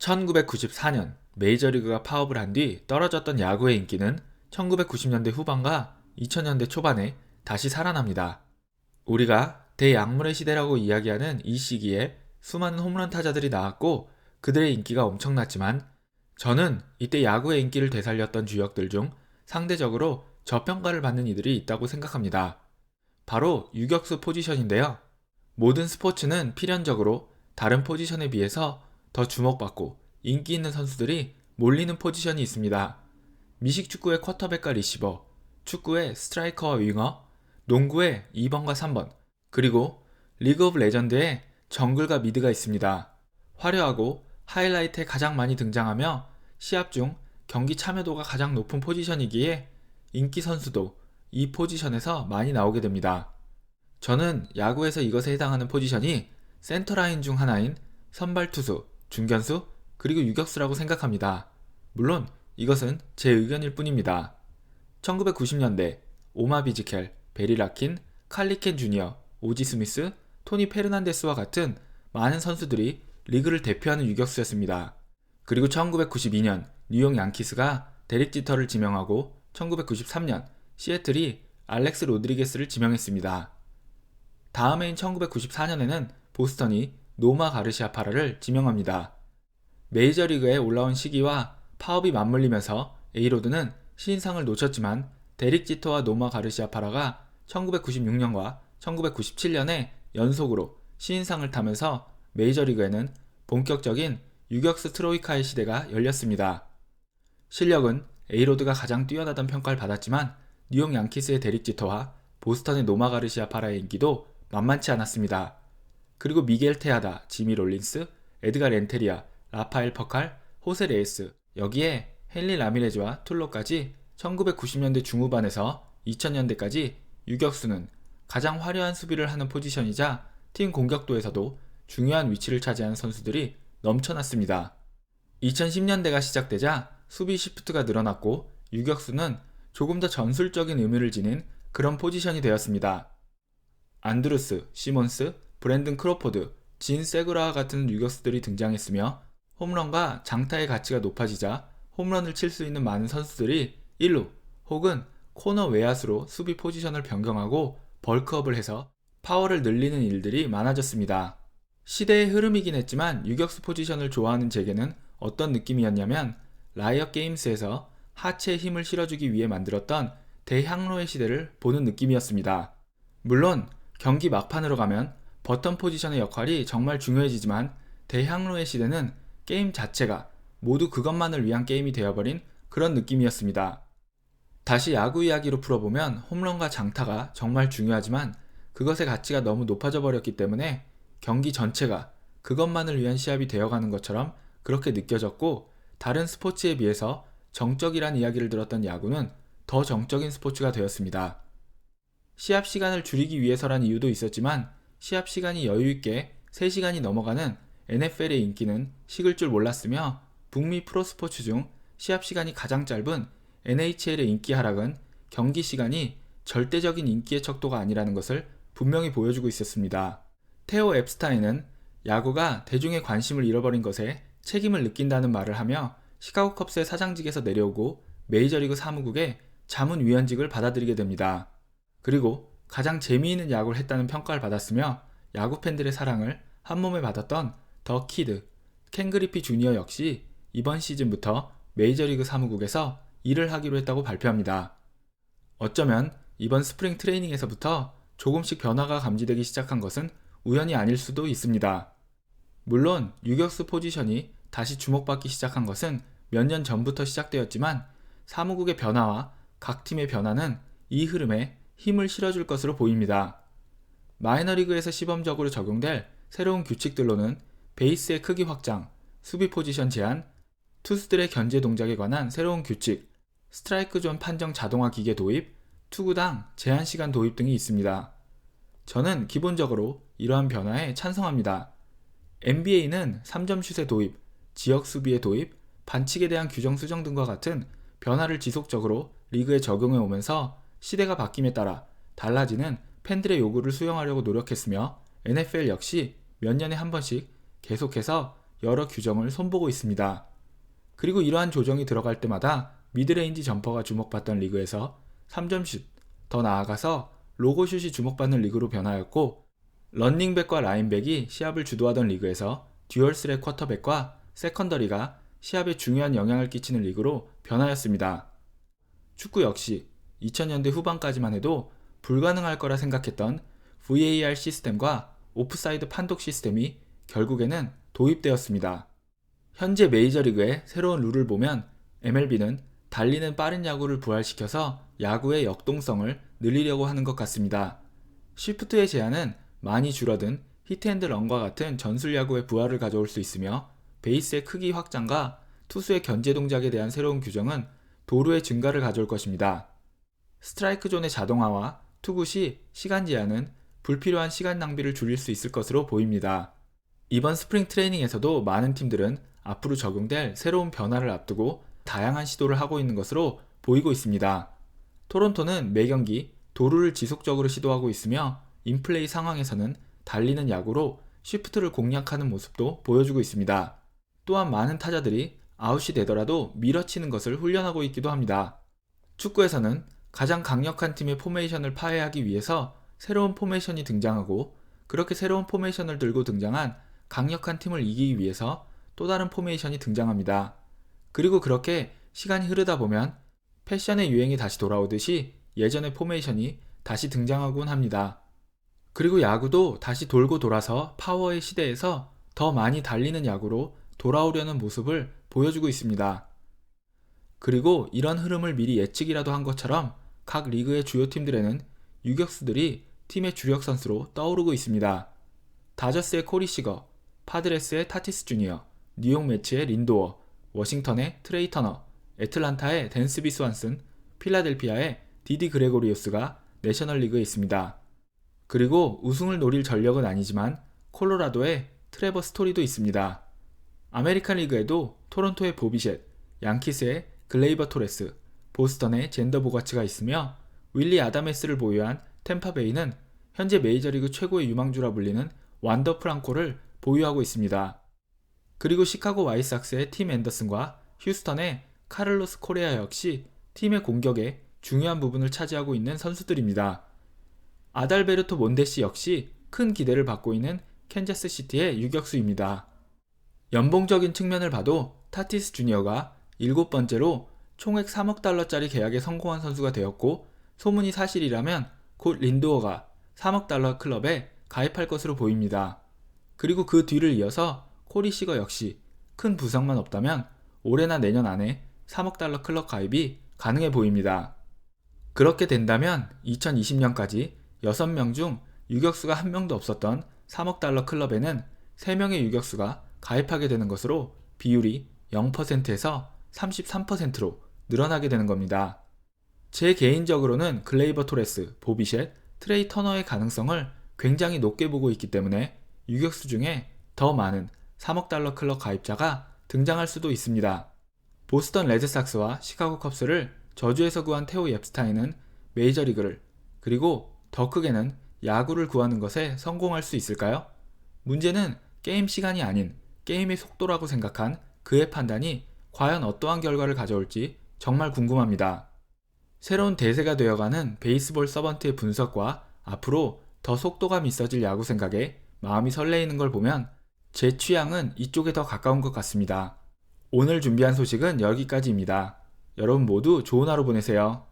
1994년 메이저리그가 파업을 한 뒤 떨어졌던 야구의 인기는 1990년대 후반과 2000년대 초반에 다시 살아납니다. 우리가 대약물의 시대라고 이야기하는 이 시기에 수많은 홈런 타자들이 나왔고 그들의 인기가 엄청났지만 저는 이때 야구의 인기를 되살렸던 주역들 중 상대적으로 저평가를 받는 이들이 있다고 생각합니다. 바로 유격수 포지션인데요. 모든 스포츠는 필연적으로 다른 포지션에 비해서 더 주목받고 인기 있는 선수들이 몰리는 포지션이 있습니다. 미식축구의 쿼터백과 리시버, 축구의 스트라이커와 윙어, 농구의 2번과 3번, 그리고 리그 오브 레전드의 정글과 미드가 있습니다. 화려하고 하이라이트에 가장 많이 등장하며 시합 중 경기 참여도가 가장 높은 포지션이기에 인기 선수도 이 포지션에서 많이 나오게 됩니다. 저는 야구에서 이것에 해당하는 포지션이 센터라인 중 하나인 선발 투수, 중견수, 그리고 유격수라고 생각합니다. 물론 이것은 제 의견일 뿐입니다. 1990년대 오마 비지켈, 베리 라킨, 칼리 켄 주니어, 오지 스미스, 토니 페르난데스와 같은 많은 선수들이 리그를 대표하는 유격수였습니다. 그리고 1992년 뉴욕 양키스가 데릭 지터를 지명하고 1993년 시애틀이 알렉스 로드리게스를 지명했습니다. 다음 해인 1994년에는 보스턴이 노마 가르시아 파라를 지명합니다. 메이저리그에 올라온 시기와 파업이 맞물리면서 에이로드는 신인상을 놓쳤지만 데릭 지터와 노마 가르시아 파라가 1996년과 1997년에 연속으로 신인상을 타면서 메이저리그에는 본격적인 유격수 트로이카의 시대가 열렸습니다. 실력은 에이로드가 가장 뛰어나다는 평가를 받았지만 뉴욕 양키스의 데릭 지터와 보스턴의 노마 가르시아 파라의 인기도 만만치 않았습니다. 그리고 미겔 테아다, 지미 롤린스, 에드가 렌테리아, 라파엘 퍼칼, 호세 레이스, 여기에 헨리 라미레즈와 툴로까지 1990년대 중후반에서 2000년대까지 유격수는 가장 화려한 수비를 하는 포지션이자 팀 공격도에서도 중요한 위치를 차지하는 선수들이 넘쳐났습니다. 2010년대가 시작되자 수비 시프트가 늘어났고 유격수는 조금 더 전술적인 의미를 지닌 그런 포지션이 되었습니다. 안드루스, 시몬스, 브랜든 크로포드, 진 세그라와 같은 유격수들이 등장했으며 홈런과 장타의 가치가 높아지자 홈런을 칠 수 있는 많은 선수들이 1루 혹은 코너 외야수로 수비 포지션을 변경하고 벌크업을 해서 파워를 늘리는 일들이 많아졌습니다. 시대의 흐름이긴 했지만 유격수 포지션을 좋아하는 제게는 어떤 느낌이었냐면 라이엇 게임스에서 하체에 힘을 실어주기 위해 만들었던 대향로의 시대를 보는 느낌이었습니다. 물론 경기 막판으로 가면 버튼 포지션의 역할이 정말 중요해지지만 대향로의 시대는 게임 자체가 모두 그것만을 위한 게임이 되어버린 그런 느낌이었습니다. 다시 야구 이야기로 풀어보면 홈런과 장타가 정말 중요하지만 그것의 가치가 너무 높아져 버렸기 때문에 경기 전체가 그것만을 위한 시합이 되어가는 것처럼 그렇게 느껴졌고 다른 스포츠에 비해서 정적이란 이야기를 들었던 야구는 더 정적인 스포츠가 되었습니다. 시합 시간을 줄이기 위해서란 이유도 있었지만 시합 시간이 여유있게 3시간이 넘어가는 NFL의 인기는 식을 줄 몰랐으며 북미 프로스포츠 중 시합 시간이 가장 짧은 NHL의 인기 하락은 경기 시간이 절대적인 인기의 척도가 아니라는 것을 분명히 보여주고 있었습니다. 테오 앱스타인은 야구가 대중의 관심을 잃어버린 것에 책임을 느낀다는 말을 하며 시카고 컵스의 사장직에서 내려오고 메이저리그 사무국의 자문위원직을 받아들이게 됩니다. 그리고 가장 재미있는 야구를 했다는 평가를 받았으며 야구 팬들의 사랑을 한몸에 받았던 더 키드, 켄 그리피 주니어 역시 이번 시즌부터 메이저리그 사무국에서 일을 하기로 했다고 발표합니다. 어쩌면 이번 스프링 트레이닝에서부터 조금씩 변화가 감지되기 시작한 것은 우연이 아닐 수도 있습니다. 물론 유격수 포지션이 다시 주목받기 시작한 것은 몇 년 전부터 시작되었지만 사무국의 변화와 각 팀의 변화는 이 흐름에 힘을 실어줄 것으로 보입니다. 마이너리그에서 시범적으로 적용될 새로운 규칙들로는 베이스의 크기 확장, 수비 포지션 제한, 투수들의 견제 동작에 관한 새로운 규칙, 스트라이크 존 판정 자동화 기계 도입, 투구당 제한 시간 도입 등이 있습니다. 저는 기본적으로 이러한 변화에 찬성합니다. NBA는 3점 슛의 도입, 지역 수비의 도입, 반칙에 대한 규정 수정 등과 같은 변화를 지속적으로 리그에 적용해 오면서 시대가 바뀜에 따라 달라지는 팬들의 요구를 수용하려고 노력했으며 NFL 역시 몇 년에 한 번씩 계속해서 여러 규정을 손보고 있습니다. 그리고 이러한 조정이 들어갈 때마다 미드레인지 점퍼가 주목받던 리그에서 3점슛, 더 나아가서 로고슛이 주목받는 리그로 변하였고, 런닝백과 라인백이 시합을 주도하던 리그에서 듀얼스랙 쿼터백과 세컨더리가 시합에 중요한 영향을 끼치는 리그로 변하였습니다. 축구 역시 2000년대 후반까지만 해도 불가능할 거라 생각했던 VAR 시스템과 오프사이드 판독 시스템이 결국에는 도입되었습니다. 현재 메이저리그의 새로운 룰을 보면 MLB는 달리는 빠른 야구를 부활시켜서 야구의 역동성을 늘리려고 하는 것 같습니다. 쉬프트의 제한은 많이 줄어든 히트앤드런과 같은 전술야구의 부활을 가져올 수 있으며, 베이스의 크기 확장과 투수의 견제 동작에 대한 새로운 규정은 도루의 증가를 가져올 것입니다. 스트라이크 존의 자동화와 투구 시 시간 제한은 불필요한 시간 낭비를 줄일 수 있을 것으로 보입니다. 이번 스프링 트레이닝에서도 많은 팀들은 앞으로 적용될 새로운 변화를 앞두고 다양한 시도를 하고 있는 것으로 보이고 있습니다. 토론토는 매 경기 도루를 지속적으로 시도하고 있으며, 인플레이 상황에서는 달리는 야구로 쉬프트를 공략하는 모습도 보여주고 있습니다. 또한 많은 타자들이 아웃이 되더라도 밀어치는 것을 훈련하고 있기도 합니다. 축구에서는 가장 강력한 팀의 포메이션을 파괴하기 위해서 새로운 포메이션이 등장하고, 그렇게 새로운 포메이션을 들고 등장한 강력한 팀을 이기기 위해서 또 다른 포메이션이 등장합니다. 그리고 그렇게 시간이 흐르다 보면 패션의 유행이 다시 돌아오듯이 예전의 포메이션이 다시 등장하곤 합니다. 그리고 야구도 다시 돌고 돌아서 파워의 시대에서 더 많이 달리는 야구로 돌아오려는 모습을 보여주고 있습니다. 그리고 이런 흐름을 미리 예측이라도 한 것처럼 각 리그의 주요 팀들에는 유격수들이 팀의 주력 선수로 떠오르고 있습니다. 다저스의 코리 시거, 파드레스의 타티스 주니어, 뉴욕 매츠의 린도어, 워싱턴의 트레이 터너, 애틀란타의 댄스비 스완슨, 필라델피아의 디디 그레고리우스가 내셔널리그에 있습니다. 그리고 우승을 노릴 전력은 아니지만 콜로라도의 트레버 스토리도 있습니다. 아메리칸 리그에도 토론토의 보비셋, 양키스의 글레이버 토레스, 보스턴의 젠더 보가츠가 있으며, 윌리 아다메스를 보유한 템파베이는 현재 메이저리그 최고의 유망주라 불리는 완더 프랑코를 보유하고 있습니다. 그리고 시카고 와이삭스의 팀 앤더슨과 휴스턴의 카를로스 코레아 역시 팀의 공격에 중요한 부분을 차지하고 있는 선수들입니다. 아달베르토 몬데시 역시 큰 기대를 받고 있는 캔자스 시티의 유격수입니다. 연봉적인 측면을 봐도 타티스 주니어가 7번째로 총액 3억 달러짜리 계약에 성공한 선수가 되었고, 소문이 사실이라면 곧 린도어가 3억 달러 클럽에 가입할 것으로 보입니다. 그리고 그 뒤를 이어서 코리 시거 역시 큰 부상만 없다면 올해나 내년 안에 3억 달러 클럽 가입이 가능해 보입니다. 그렇게 된다면 2020년까지 6명 중 유격수가 한 명도 없었던 3억 달러 클럽에는 3명의 유격수가 가입하게 되는 것으로 비율이 0%에서 33%로 늘어나게 되는 겁니다. 제 개인적으로는 글레이버 토레스, 보비셋, 트레이 터너의 가능성을 굉장히 높게 보고 있기 때문에 유격수 중에 더 많은 3억 달러 클럽 가입자가 등장할 수도 있습니다. 보스턴 레드삭스와 시카고 컵스를 저주에서 구한 테오 옙스타인은 메이저리그를, 그리고 더 크게는 야구를 구하는 것에 성공할 수 있을까요? 문제는 게임 시간이 아닌 게임의 속도라고 생각한 그의 판단이 과연 어떠한 결과를 가져올지 정말 궁금합니다. 새로운 대세가 되어가는 베이스볼 서번트의 분석과 앞으로 더 속도감 있어질 야구 생각에 마음이 설레이는 걸 보면 제 취향은 이쪽에 더 가까운 것 같습니다. 오늘 준비한 소식은 여기까지입니다. 여러분 모두 좋은 하루 보내세요.